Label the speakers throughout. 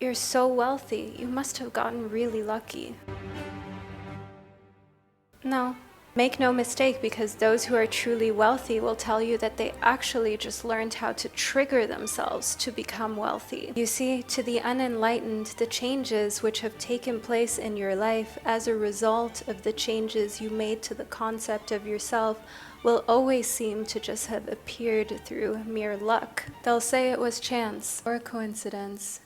Speaker 1: You're so wealthy. You must have gotten really lucky. No. Make no mistake, because those who are truly wealthy will tell you that they actually just learned how to trigger themselves to become wealthy. You see, to the unenlightened, the changes which have taken place in your life as a result of the changes you made to the concept of yourself will always seem to just have appeared through mere luck. They'll say it was chance or coincidence.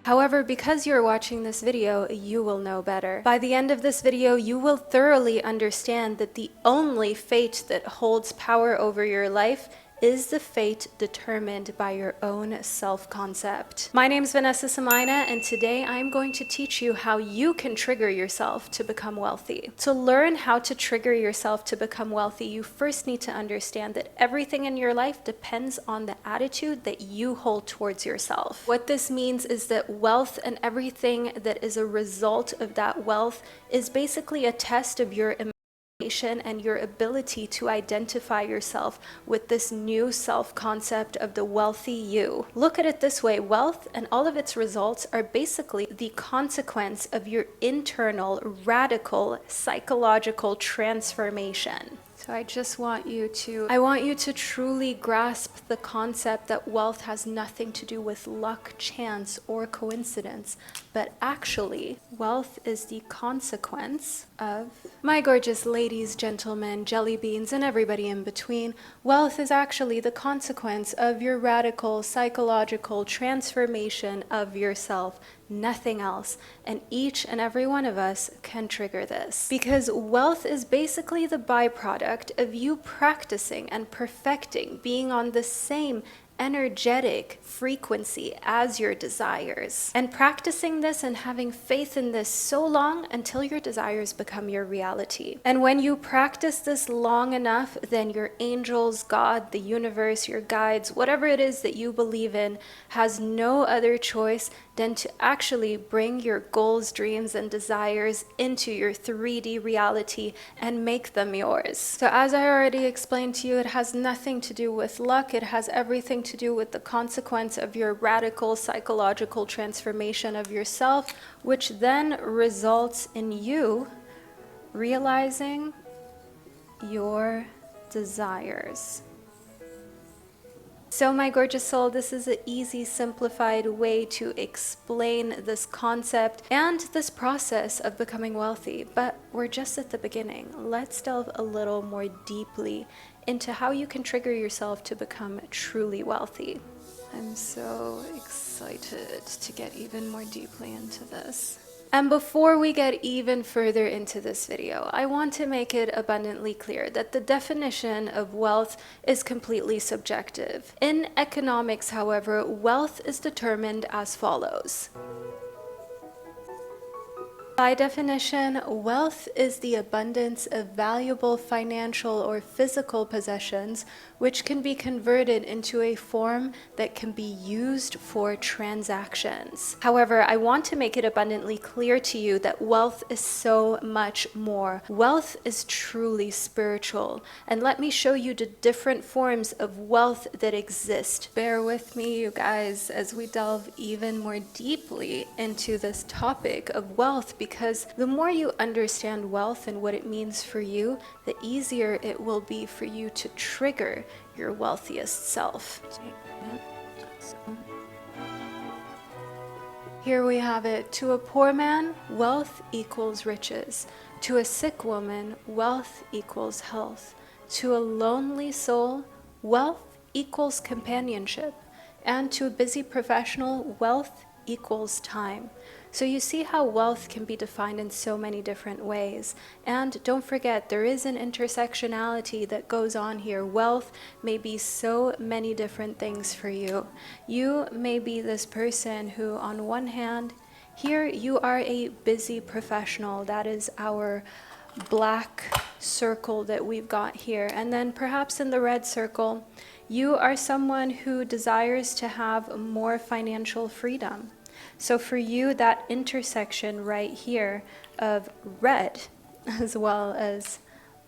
Speaker 1: However, because you're watching this video, you will know better. By the end of this video, you will thoroughly understand that the only fate that holds power over your life is the fate determined by your own self-concept. My name is Vanessa Samaina, and today I'm going to teach you how you can trigger yourself to become wealthy. To learn how to trigger yourself to become wealthy, you first need to understand that everything in your life depends on the attitude that you hold towards yourself. What this means is that wealth and everything that is a result of that wealth is basically a test of your and your ability to identify yourself with this new self-concept of the wealthy you. Look at it this way: wealth and all of its results are basically the consequence of your internal, radical, psychological transformation. So I want you to truly grasp the concept that wealth has nothing to do with luck, chance, or coincidence, but actually, wealth is the consequence of, my gorgeous ladies, gentlemen, jelly beans, and everybody in between, wealth is actually the consequence of your radical psychological transformation of yourself. Nothing else. And each and every one of us can trigger this. Because wealth is basically the byproduct of you practicing and perfecting being on the same energetic frequency as your desires, and practicing this and having faith in this so long until your desires become your reality. And when you practice this long enough, then your angels, God, the universe, your guides, whatever it is that you believe in, has no other choice than to actually bring your goals, dreams, and desires into your 3D reality and make them yours. So as I already explained to you, it has nothing to do with luck. It has everything to do with the consequence of your radical psychological transformation of yourself, which then results in you realizing your desires. So my gorgeous soul, this is an easy, simplified way to explain this concept and this process of becoming wealthy. But we're just at the beginning. Let's delve a little more deeply into how you can trigger yourself to become truly wealthy. I'm so excited to get even more deeply into this. And before we get even further into this video, I want to make it abundantly clear that the definition of wealth is completely subjective. In economics, however, wealth is determined as follows. By definition, wealth is the abundance of valuable financial or physical possessions which can be converted into a form that can be used for transactions. However, I want to make it abundantly clear to you that wealth is so much more. Wealth is truly spiritual, and let me show you the different forms of wealth that exist. Bear with me, you guys, as we delve even more deeply into this topic of wealth, because the more you understand wealth and what it means for you, the easier it will be for you to trigger your wealthiest self. Here we have it. To a poor man, wealth equals riches. To a sick woman, wealth equals health. To a lonely soul, wealth equals companionship. And to a busy professional, wealth equals time. So you see how wealth can be defined in so many different ways. And don't forget, there is an intersectionality that goes on here. Wealth may be so many different things for you. You may be this person who, on one hand, here you are a busy professional. That is our black circle that we've got here. And then perhaps in the red circle, you are someone who desires to have more financial freedom. So for you, that intersection right here of red as well as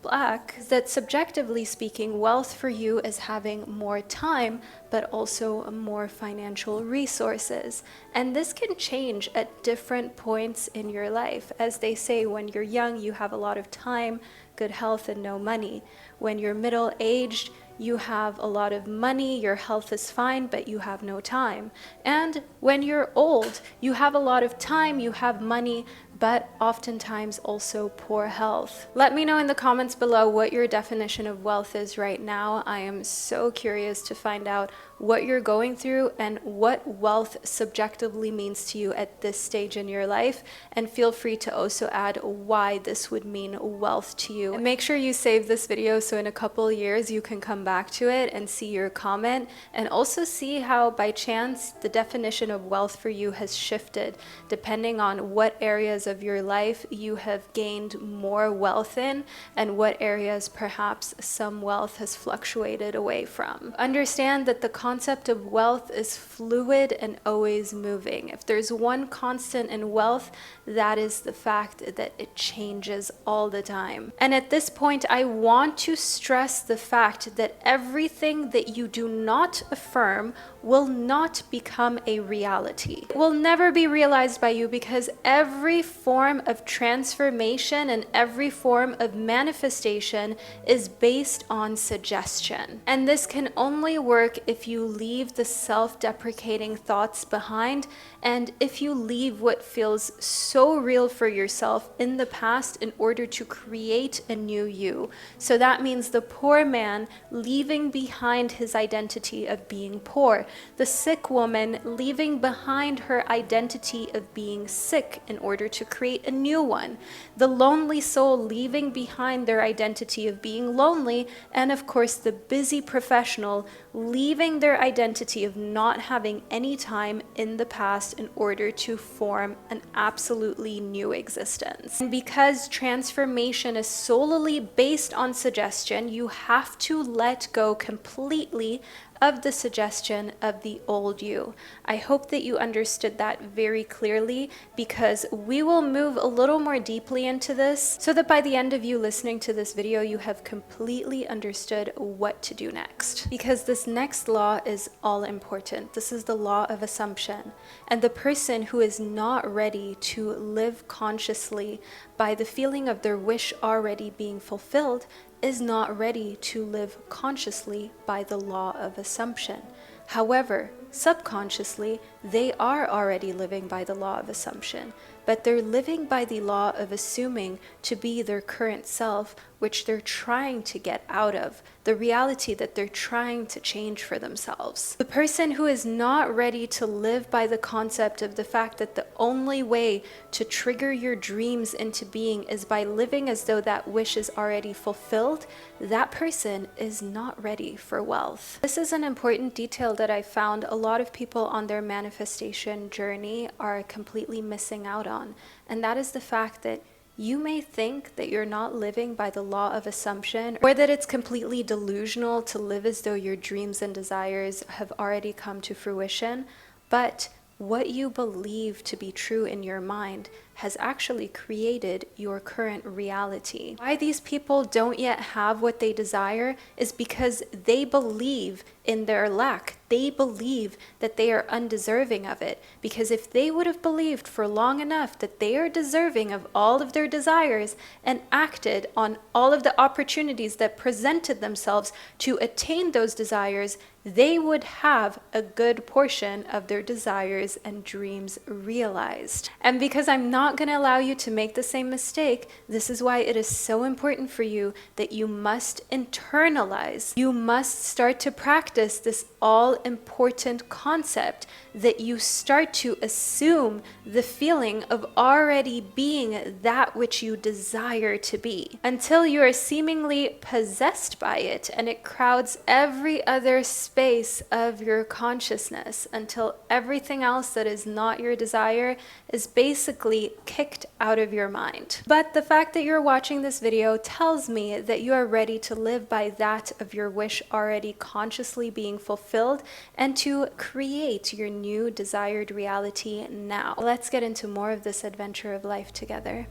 Speaker 1: black is that subjectively speaking, wealth for you is having more time, but also more financial resources. And this can change at different points in your life. As they say, when you're young, you have a lot of time, good health, and no money. When you're middle-aged, you have a lot of money, your health is fine, but you have no time. And when you're old, you have a lot of time, you have money, but oftentimes also poor health. Let me know in the comments below what your definition of wealth is right now. I am so curious to find out what you're going through and what wealth subjectively means to you at this stage in your life. And feel free to also add why this would mean wealth to you. And make sure you save this video so in a couple of years you can come back to it and see your comment, and also see how by chance the definition of wealth for you has shifted depending on what areas of your life you have gained more wealth in and what areas perhaps some wealth has fluctuated away from. Understand that the concept of wealth is fluid and always moving. If there's one constant in wealth, that is the fact that it changes all the time. And at this point, I want to stress the fact that everything that you do not affirm will not become a reality. It will never be realized by you, because every form of transformation and every form of manifestation is based on suggestion. And this can only work if you leave the self-deprecating thoughts behind, and if you leave what feels so real for yourself in the past in order to create a new you. So that means the poor man leaving behind his identity of being poor, the sick woman leaving behind her identity of being sick in order to create a new one, the lonely soul leaving behind their identity of being lonely, and of course the busy professional leaving their identity of not having any time in the past in order to form an absolutely new existence. And because transformation is solely based on suggestion, you have to let go completely of the suggestion of the old you. I hope that you understood that very clearly, because we will move a little more deeply into this so that by the end of you listening to this video, you have completely understood what to do next. Because this next law is all important. This is the law of assumption. And the person who is not ready to live consciously by the feeling of their wish already being fulfilled is not ready to live consciously by the law of assumption. However, subconsciously, they are already living by the law of assumption, but they're living by the law of assuming to be their current self, which they're trying to get out of, the reality that they're trying to change for themselves. The person who is not ready to live by the concept of the fact that the only way to trigger your dreams into being is by living as though that wish is already fulfilled, that person is not ready for wealth. This is an important detail that I found a lot of people on their manifestation journey are completely missing out on, and that is the fact that you may think that you're not living by the law of assumption, or that it's completely delusional to live as though your dreams and desires have already come to fruition, but what you believe to be true in your mind has actually created your current reality. Why these people don't yet have what they desire is because they believe in their lack. They believe that they are undeserving of it. Because if they would have believed for long enough that they are deserving of all of their desires and acted on all of the opportunities that presented themselves to attain those desires, they would have a good portion of their desires and dreams realized. And because I'm not going to allow you to make the same mistake, this is why it is so important for you that you must internalize. You must start to practice this all-important concept that you start to assume the feeling of already being that which you desire to be, until you are seemingly possessed by it and it crowds every other space of your consciousness, until everything else that is not your desire is basically kicked out of your mind. But the fact that you're watching this video tells me that you are ready to live by that of your wish already consciously being fulfilled and to create your new desired reality now. Let's get into more of this adventure of life together.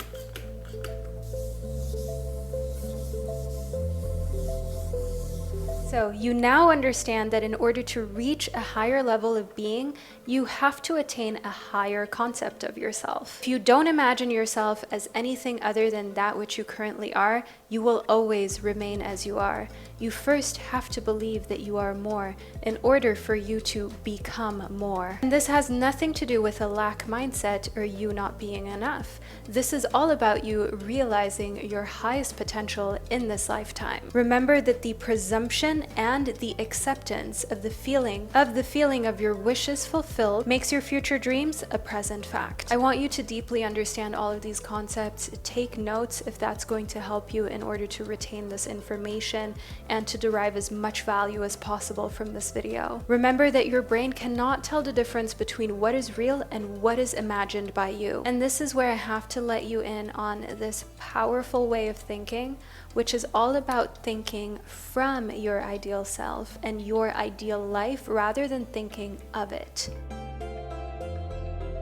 Speaker 1: So you now understand that in order to reach a higher level of being, you have to attain a higher concept of yourself. If you don't imagine yourself as anything other than that which you currently are, you will always remain as you are. You first have to believe that you are more in order for you to become more. And this has nothing to do with a lack mindset or you not being enough. This is all about you realizing your highest potential in this lifetime. Remember that the presumption and the acceptance of the feeling of your wishes fulfilled makes your future dreams a present fact. I want you to deeply understand all of these concepts. Take notes if that's going to help you in order to retain this information and to derive as much value as possible from this video. Remember that your brain cannot tell the difference between what is real and what is imagined by you. And this is where I have to let you in on this powerful way of thinking, which is all about thinking from your ideal self and your ideal life rather than thinking of it.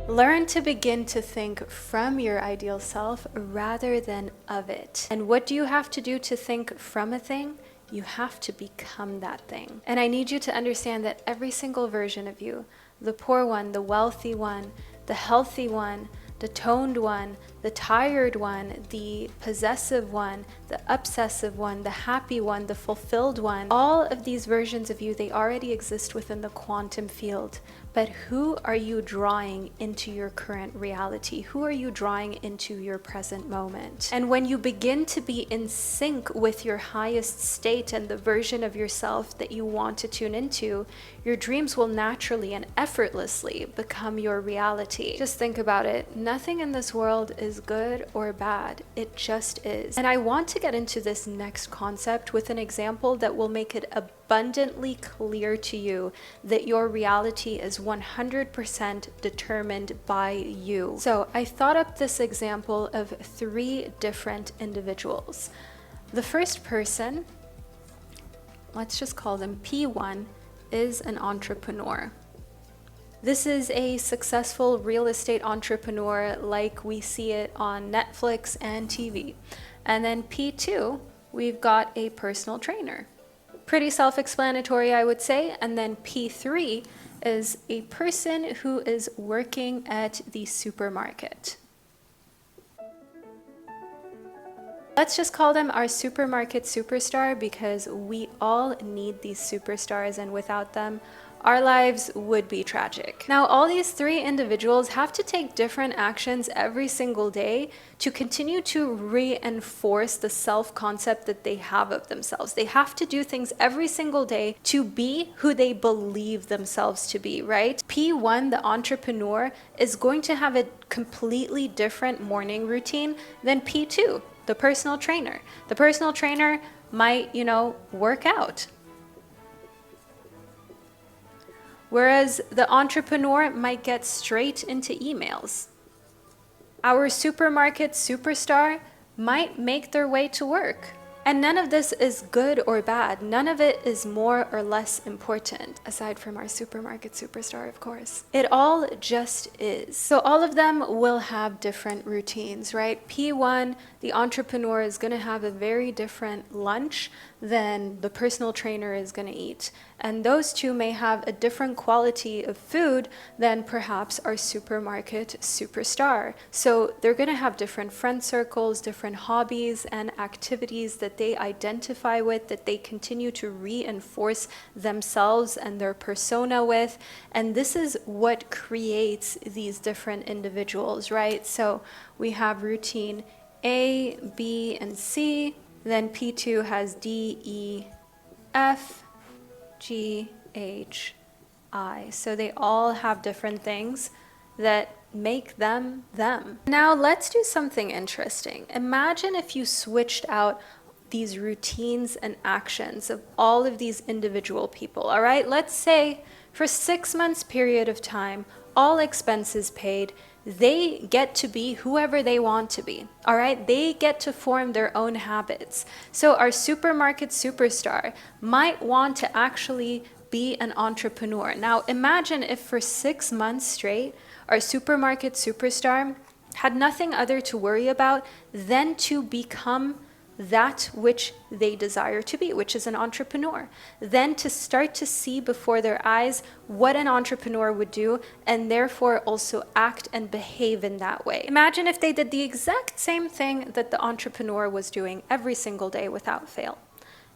Speaker 1: Learn to begin to think from your ideal self rather than of it. And what do you have to do to think from a thing? You have to become that thing. And I need you to understand that every single version of you, the poor one, the wealthy one, the healthy one, the toned one, the tired one, the possessive one, the obsessive one, the happy one, the fulfilled one, all of these versions of you, they already exist within the quantum field. But who are you drawing into your current reality? Who are you drawing into your present moment? And when you begin to be in sync with your highest state and the version of yourself that you want to tune into, your dreams will naturally and effortlessly become your reality. Just think about it. Nothing in this world is good or bad. It just is. And I want to get into this next concept with an example that will make it abundantly clear to you that your reality is 100% determined by you. So I thought up this example of 3 different individuals. The first person, let's just call them P1, is an entrepreneur. This is a successful real estate entrepreneur like we see it on Netflix and TV. And then P2, we've got a personal trainer. Pretty self-explanatory, I would say. And then P3 is a person who is working at the supermarket. Let's just call them our supermarket superstar because we all need these superstars, and without them, our lives would be tragic. Now, all these 3 individuals have to take different actions every single day to continue to reinforce the self-concept that they have of themselves. They have to do things every single day to be who they believe themselves to be, right? P1, the entrepreneur, is going to have a completely different morning routine than P2, the personal trainer. The personal trainer might, work out. Whereas the entrepreneur might get straight into emails. Our supermarket superstar might make their way to work. And none of this is good or bad. None of it is more or less important, aside from our supermarket superstar, of course. It all just is. So all of them will have different routines, right? P1, the entrepreneur, is going to have a very different lunch than the personal trainer is going to eat. And those two may have a different quality of food than perhaps our supermarket superstar. So they're going to have different friend circles, different hobbies and activities that they identify with, that they continue to reinforce themselves and their persona with. And this is what creates these different individuals, right? So we have routine A, B, and C. Then P2 has D, E, F, G, H, I. So they all have different things that make them them. Now let's do something interesting. Imagine if you switched out these routines and actions of all of these individual people, all right? Let's say for 6 months period of time, all expenses paid, they get to be whoever they want to be, all right? They get to form their own habits. So our supermarket superstar might want to actually be an entrepreneur. Now imagine if for 6 months straight, our supermarket superstar had nothing other to worry about than to become that which they desire to be, which is an entrepreneur. Then to start to see before their eyes what an entrepreneur would do, and therefore also act and behave in that way. Imagine if they did the exact same thing that the entrepreneur was doing every single day without fail.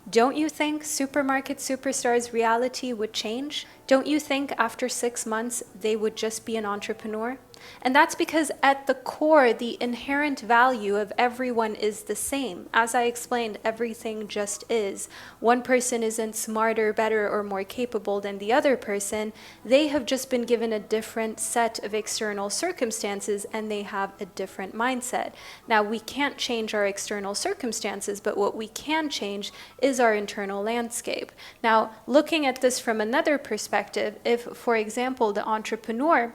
Speaker 1: Don't you think Supermarket Superstar's reality would change? Don't you think after 6 months they would just be an entrepreneur? And that's because at the core, the inherent value of everyone is the same. As I explained, everything just is. One person isn't smarter, better, or more capable than the other person. They have just been given a different set of external circumstances, and they have a different mindset. Now, we can't change our external circumstances, but what we can change is our internal landscape. Now, looking at this from another perspective, if, for example, the entrepreneur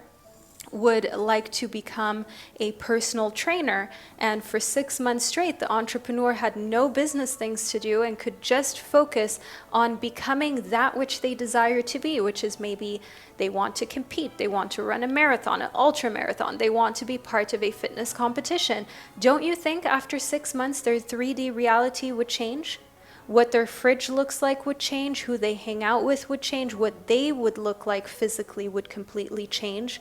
Speaker 1: would like to become a personal trainer, and for 6 months straight the entrepreneur had no business things to do and could just focus on becoming that which they desire to be, which is maybe they want to compete, they want to run a marathon, an ultra marathon, they want to be part of a fitness competition. Don't you think after 6 months their 3D reality would change? What their fridge looks like would change, who they hang out with would change, what they would look like physically would completely change.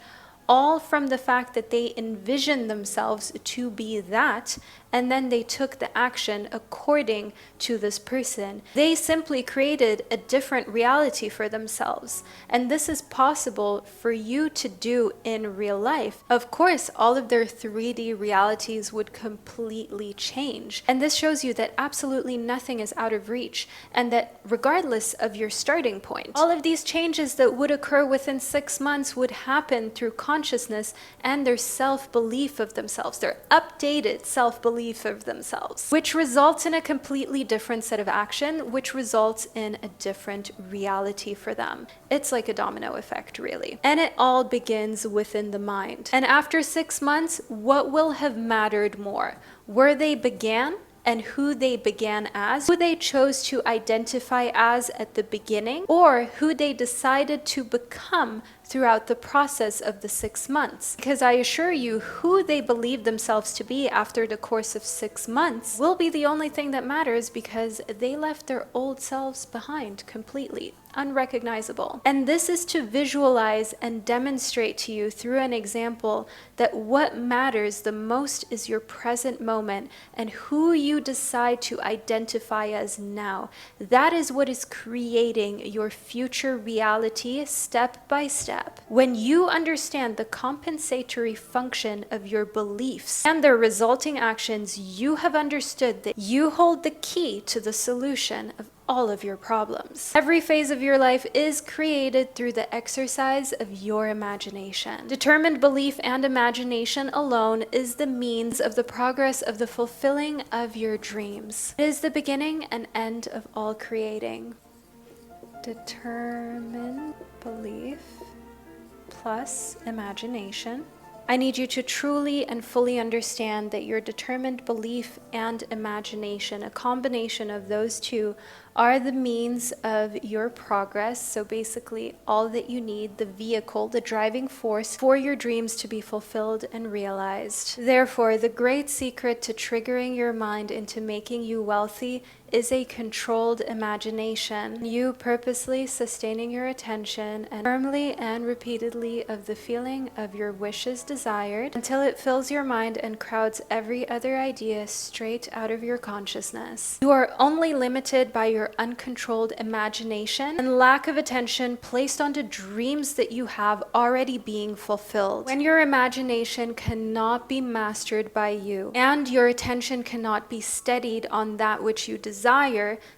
Speaker 1: All from the fact that they envisioned themselves to be that, and then they took the action according to this person. They simply created a different reality for themselves. And this is possible for you to do in real life. Of course, all of their 3D realities would completely change. And this shows you that absolutely nothing is out of reach, and that regardless of your starting point, all of these changes that would occur within 6 months would happen through consciousness and their self-belief of themselves, their updated self-belief of themselves, which results in a completely different set of action, which results in a different reality for them. It's like a domino effect, really. And it all begins within the mind. And after 6 months, what will have mattered more? Where they began and who they began as, who they chose to identify as at the beginning, or who they decided to become throughout the process of the 6 months. Because I assure you, who they believe themselves to be after the course of 6 months will be the only thing that matters, because they left their old selves behind completely, unrecognizable. And this is to visualize and demonstrate to you through an example that what matters the most is your present moment and who you decide to identify as now. That is what is creating your future reality step by step. When you understand the compensatory function of your beliefs and their resulting actions, you have understood that you hold the key to the solution of all of your problems. Every phase of your life is created through the exercise of your imagination. Determined belief and imagination alone is the means of the progress of the fulfilling of your dreams. It is the beginning and end of all creating. Determined belief plus imagination. I need you to truly and fully understand that your determined belief and imagination, a combination of those two, are the means of your progress. So basically, all that you need, the vehicle, the driving force for your dreams to be fulfilled and realized. Therefore, the great secret to triggering your mind into making you wealthy is a controlled imagination. You purposely sustaining your attention and firmly and repeatedly of the feeling of your wishes desired until it fills your mind and crowds every other idea straight out of your consciousness. You are only limited by your uncontrolled imagination and lack of attention placed onto dreams that you have already being fulfilled. When your imagination cannot be mastered by you and your attention cannot be steadied on that which you desire,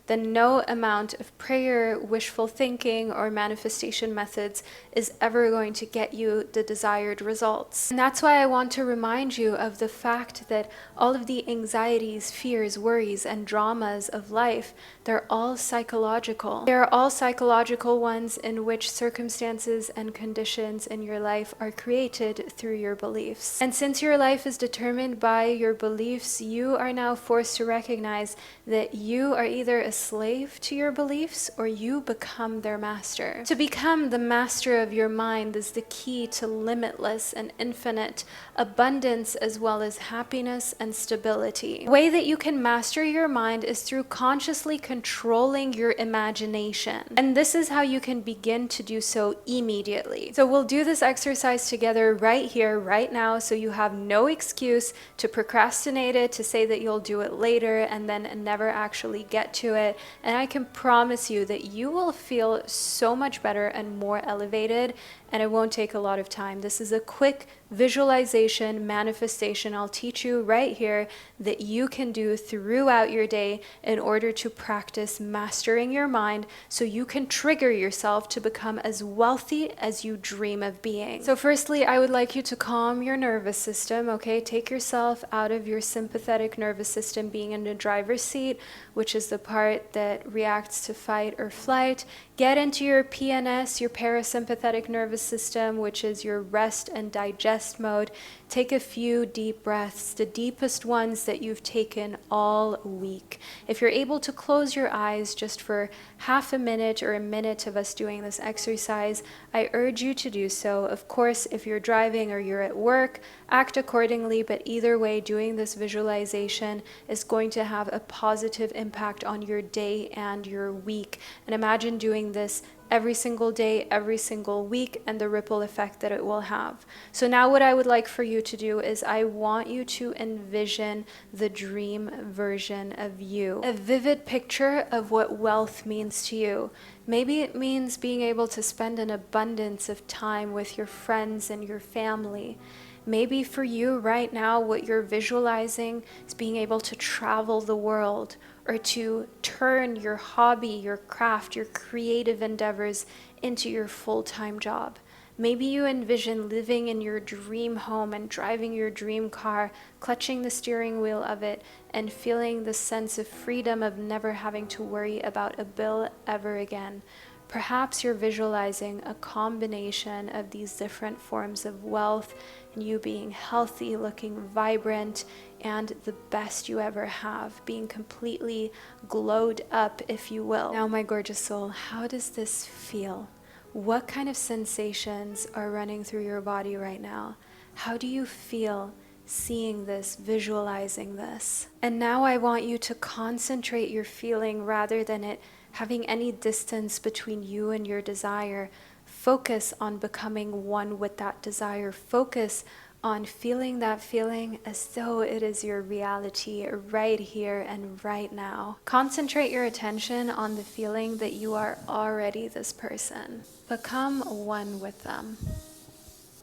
Speaker 1: then no amount of prayer, wishful thinking, or manifestation methods is ever going to get you the desired results. And that's why I want to remind you of the fact that all of the anxieties, fears, worries, and dramas of life, they're all psychological. They're all psychological ones in which circumstances and conditions in your life are created through your beliefs. And since your life is determined by your beliefs, you are now forced to recognize that you are either a slave to your beliefs or you become their master. To become the master of your mind is the key to limitless and infinite abundance, as well as happiness and stability. The way that you can master your mind is through consciously controlling your imagination. And this is how you can begin to do so immediately. So we'll do this exercise together right here, right now, so you have no excuse to procrastinate it, to say that you'll do it later and then never actually get to it. And I can promise you that you will feel so much better and more elevated, and it won't take a lot of time. This is a quick visualization manifestation I'll teach you right here that you can do throughout your day in order to practice mastering your mind, so you can trigger yourself to become as wealthy as you dream of being. So firstly, I would like you to calm your nervous system, okay? Take yourself out of your sympathetic nervous system, being in the driver's seat, which is the part that reacts to fight or flight. Get into your PNS, your parasympathetic nervous system, which is your rest and digest mode. Take a few deep breaths, the deepest ones that you've taken all week. If you're able to close your eyes just for half a minute or a minute of us doing this exercise, I urge you to do so. Of course, if you're driving or you're at work, act accordingly, but either way, doing this visualization is going to have a positive impact on your day and your week. And imagine doing this every single day, every single week, and the ripple effect that it will have. So now what I would like for you to do is I want you to envision the dream version of you, a vivid picture of what wealth means to you. Maybe it means being able to spend an abundance of time with your friends and your family. Maybe for you right now, what you're visualizing is being able to travel the world, or to turn your hobby, your craft, your creative endeavors into your full-time job. Maybe you envision living in your dream home and driving your dream car, clutching the steering wheel of it, and feeling the sense of freedom of never having to worry about a bill ever again. Perhaps you're visualizing a combination of these different forms of wealth, and you being healthy, looking vibrant, and the best you ever have, being completely glowed up, if you will. Now, my gorgeous soul, how does this feel? What kind of sensations are running through your body right now? How do you feel seeing this, visualizing this? And now I want you to concentrate your feeling rather than it having any distance between you and your desire. Focus on becoming one with that desire. Focus on feeling that feeling as though it is your reality right here and right now. Concentrate your attention on the feeling that you are already this person. Become one with them.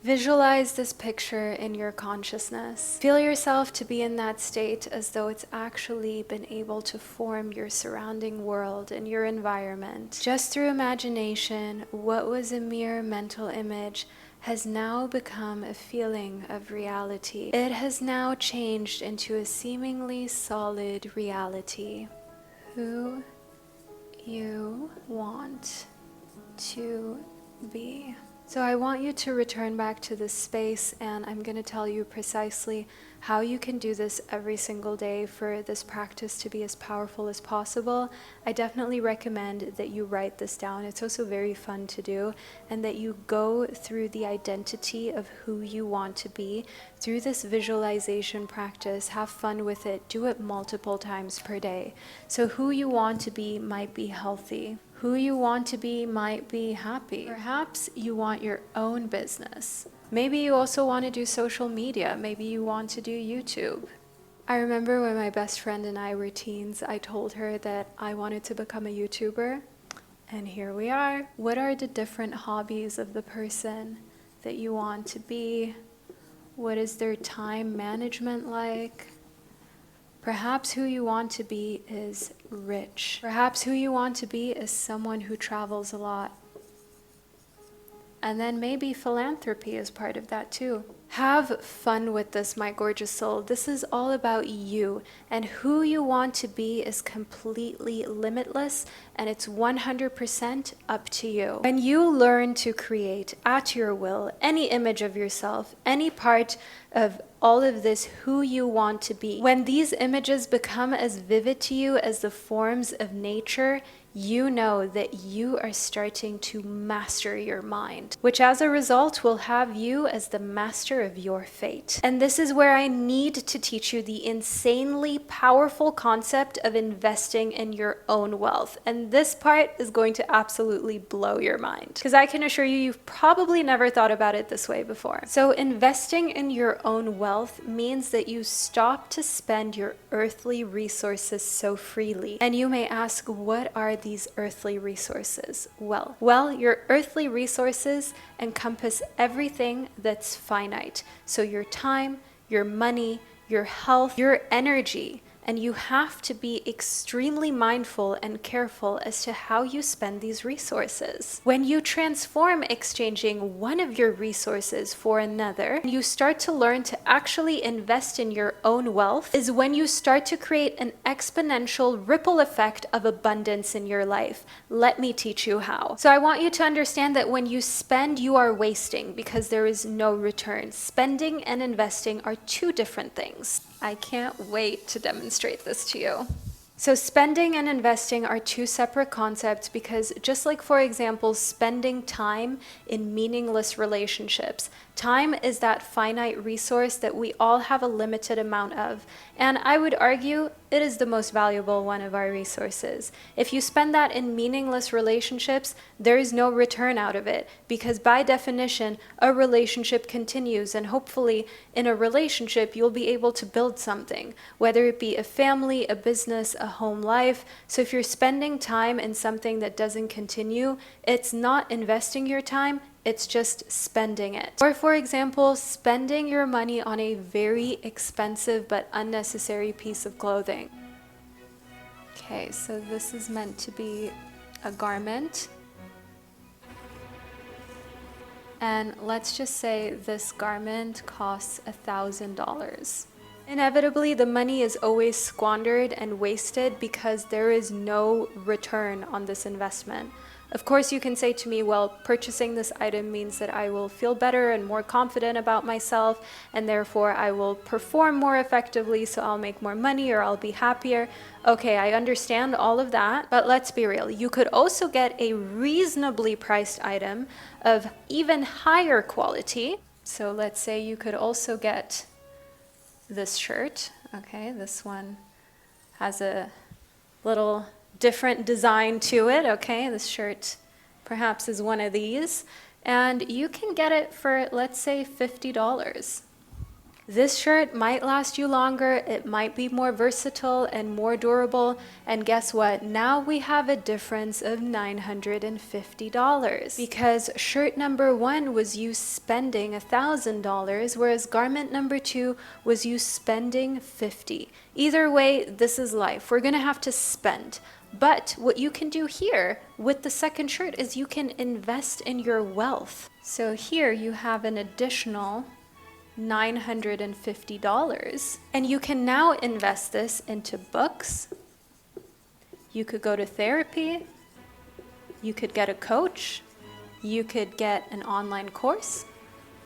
Speaker 1: Visualize this picture in your consciousness. Feel yourself to be in that state as though it's actually been able to form your surrounding world and your environment. Just through imagination, what was a mere mental image has now become a feeling of reality. It has now changed into a seemingly solid reality. Who you want to be. So I want you to return back to this space, and I'm going to tell you precisely how you can do this every single day for this practice to be as powerful as possible. I definitely recommend that you write this down. It's also very fun to do, and that you go through the identity of who you want to be through this visualization practice. Have fun with it. Do it multiple times per day. So who you want to be might be healthy. Who you want to be might be happy. Perhaps you want your own business. Maybe you also want to do social media. Maybe you want to do YouTube. I remember when my best friend and I were teens, I told her that I wanted to become a YouTuber. And here we are. What are the different hobbies of the person that you want to be? What is their time management like? Perhaps who you want to be is rich. Perhaps who you want to be is someone who travels a lot. And then maybe philanthropy is part of that too. Have fun with this, my gorgeous soul. This is all about you, and who you want to be is completely limitless, and it's 100% up to you. When you learn to create at your will any image of yourself, any part of all of this, who you want to be, when these images become as vivid to you as the forms of nature, you know that you are starting to master your mind, which as a result will have you as the master of your fate. And this is where I need to teach you the insanely powerful concept of investing in your own wealth. And this part is going to absolutely blow your mind, because I can assure you, you've probably never thought about it this way before. So investing in your own wealth means that you stop to spend your earthly resources so freely. And you may ask, what are these earthly resources? Well, your earthly resources encompass everything that's finite. So your time, your money, your health, your energy. And you have to be extremely mindful and careful as to how you spend these resources. When you transform exchanging one of your resources for another, you start to learn to actually invest in your own wealth, is when you start to create an exponential ripple effect of abundance in your life. Let me teach you how. So I want you to understand that when you spend, you are wasting, because there is no return. Spending and investing are two different things. I can't wait to demonstrate this to you. So spending and investing are two separate concepts, because just like, for example, spending time in meaningless relationships, time is that finite resource that we all have a limited amount of. And I would argue it is the most valuable one of our resources. If you spend that in meaningless relationships, there is no return out of it, because by definition, a relationship continues, and hopefully in a relationship, you'll be able to build something, whether it be a family, a business, a home life. So if you're spending time in something that doesn't continue, it's not investing your time, it's just spending it. Or for example, spending your money on a very expensive but unnecessary piece of clothing. Okay, so this is meant to be a garment. And let's just say this garment costs $1,000. Inevitably, the money is always squandered and wasted because there is no return on this investment. Of course, you can say to me, well, purchasing this item means that I will feel better and more confident about myself, and therefore I will perform more effectively, so I'll make more money or I'll be happier. Okay, I understand all of that, but let's be real. You could also get a reasonably priced item of even higher quality. So let's say you could also get this shirt. Okay, this one has a little different design to it. Okay, this shirt perhaps is one of these, and you can get it for, let's say, $50. This shirt might last you longer, it might be more versatile and more durable, and guess what? Now we have a difference of $950, because shirt number one was you spending $1,000, whereas garment number two was you spending $50. Either way, this is life. We're gonna have to spend. But what you can do here with the second shirt is you can invest in your wealth. So here you have an additional $950, and you can now invest this into books. You could go to therapy, you could get a coach, you could get an online course,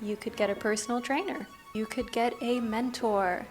Speaker 1: you could get a personal trainer, you could get a mentor.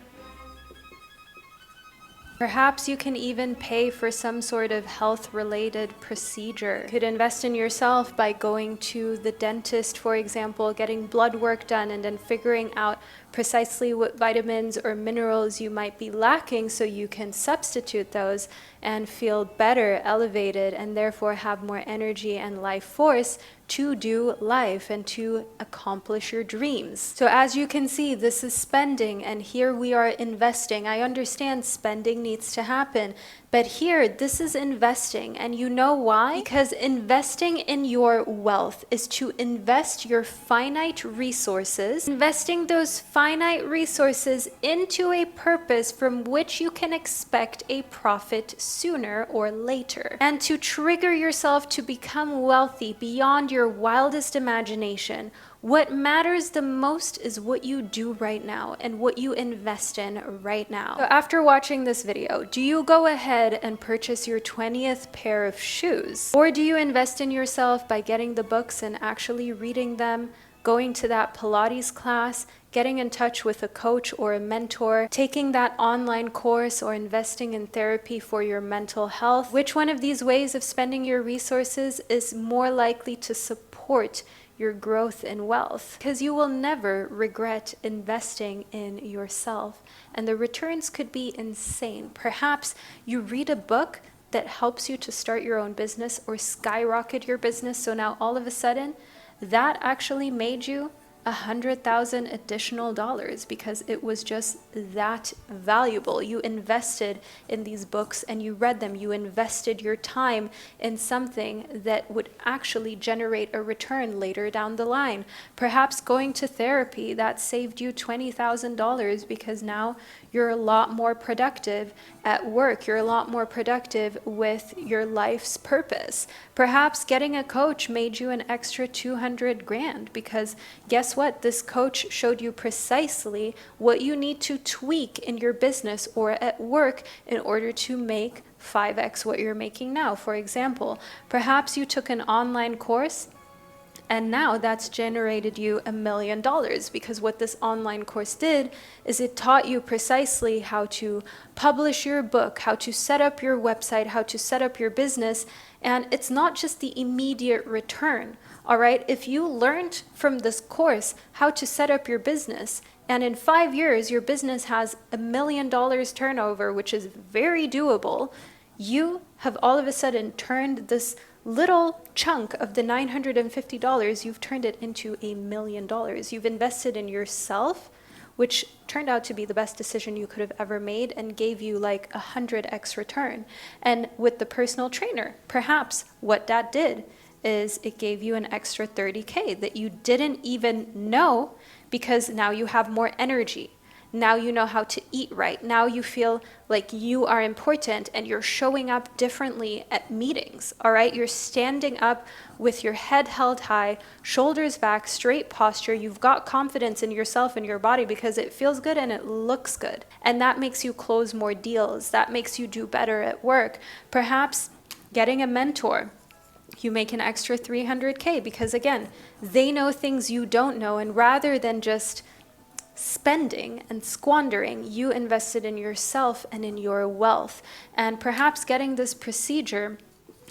Speaker 1: Perhaps you can even pay for some sort of health-related procedure. You could invest in yourself by going to the dentist, for example, getting blood work done, and then figuring out precisely what vitamins or minerals you might be lacking so you can substitute those and feel better, elevated, and therefore have more energy and life force to do life and to accomplish your dreams. So as you can see, this is spending, and here we are investing. I understand spending needs to happen, but here this is investing. And you know why? Because investing in your wealth is to invest your finite resources, investing those finite resources into a purpose from which you can expect a profit sooner or later, and to trigger yourself to become wealthy beyond your wildest imagination. What matters the most is what you do right now and what you invest in right now. So after watching this video, do you go ahead and purchase your 20th pair of shoes? Or do you invest in yourself by getting the books and actually reading them, going to that Pilates class, getting in touch with a coach or a mentor, taking that online course, or investing in therapy for your mental health? Which one of these ways of spending your resources is more likely to support your growth and wealth? Because you will never regret investing in yourself, and the returns could be insane. Perhaps you read a book that helps you to start your own business or skyrocket your business, so now all of a sudden that actually made you $100,000 additional dollars because it was just that valuable. You invested in these books and you read them. You invested your time in something that would actually generate a return later down the line. Perhaps going to therapy, that saved you $20,000 because now you're a lot more productive at work. You're a lot more productive with your life's purpose. Perhaps getting a coach made you an extra 200 grand because guess what? This coach showed you precisely what you need to tweak in your business or at work in order to make 5x what you're making now. For example, perhaps you took an online course and now that's generated you $1 million because what this online course did is it taught you precisely how to publish your book, how to set up your website, how to set up your business. And it's not just the immediate return. All right, if you learned from this course how to set up your business, and in 5 years your business has $1 million turnover, which is very doable, you have all of a sudden turned this little chunk of the $950, you've turned it into $1 million. You've invested in yourself, which turned out to be the best decision you could have ever made and gave you like 100x return. And with the personal trainer, perhaps what that did is it gave you an extra 30K that you didn't even know because now you have more energy. Now you know how to eat right. Now you feel like you are important and you're showing up differently at meetings, all right? You're standing up with your head held high, shoulders back, straight posture. You've got confidence in yourself and your body because it feels good and it looks good. And that makes you close more deals. That makes you do better at work. Perhaps getting a mentor. You make an extra 300K because again, they know things you don't know, and rather than just spending and squandering, you invested in yourself and in your wealth. And perhaps getting this procedure,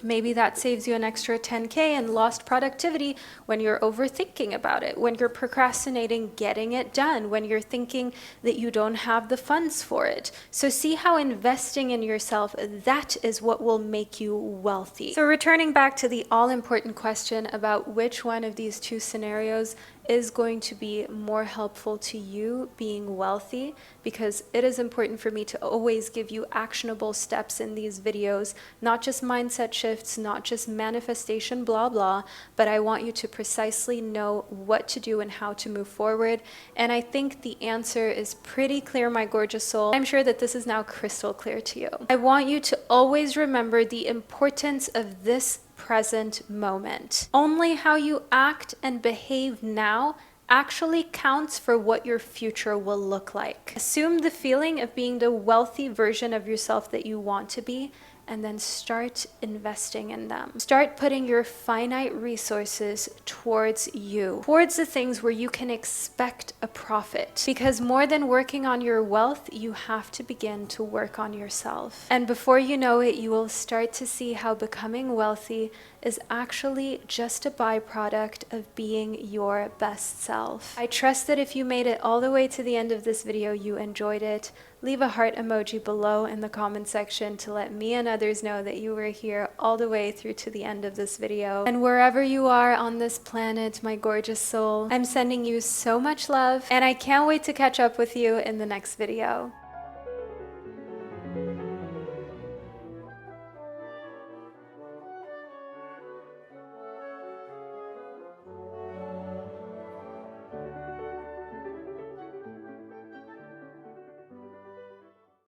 Speaker 1: maybe that saves you an extra 10K and lost productivity when you're overthinking about it, when you're procrastinating getting it done, when you're thinking that you don't have the funds for it. So see how investing in yourself, that is what will make you wealthy. So returning back to the all-important question about which one of these two scenarios is going to be more helpful to you being wealthy, because it is important for me to always give you actionable steps in these videos, not just mindset shifts, not just manifestation blah blah, but I want you to precisely know what to do and how to move forward. And I think the answer is pretty clear, my gorgeous soul. I'm sure that this is now crystal clear to you. I want you to always remember the importance of this present moment. Only how you act and behave now actually counts for what your future will look like. Assume the feeling of being the wealthy version of yourself that you want to be, and then start investing in them. Start putting your finite resources towards you, towards the things where you can expect a profit. Because more than working on your wealth, you have to begin to work on yourself. And before you know it, you will start to see how becoming wealthy is actually just a byproduct of being your best self. I trust that if you made it all the way to the end of this video, you enjoyed it. Leave a heart emoji below in the comment section to let me and others know that you were here all the way through to the end of this video. And wherever you are on this planet, my gorgeous soul, I'm sending you so much love, and I can't wait to catch up with you in the next video.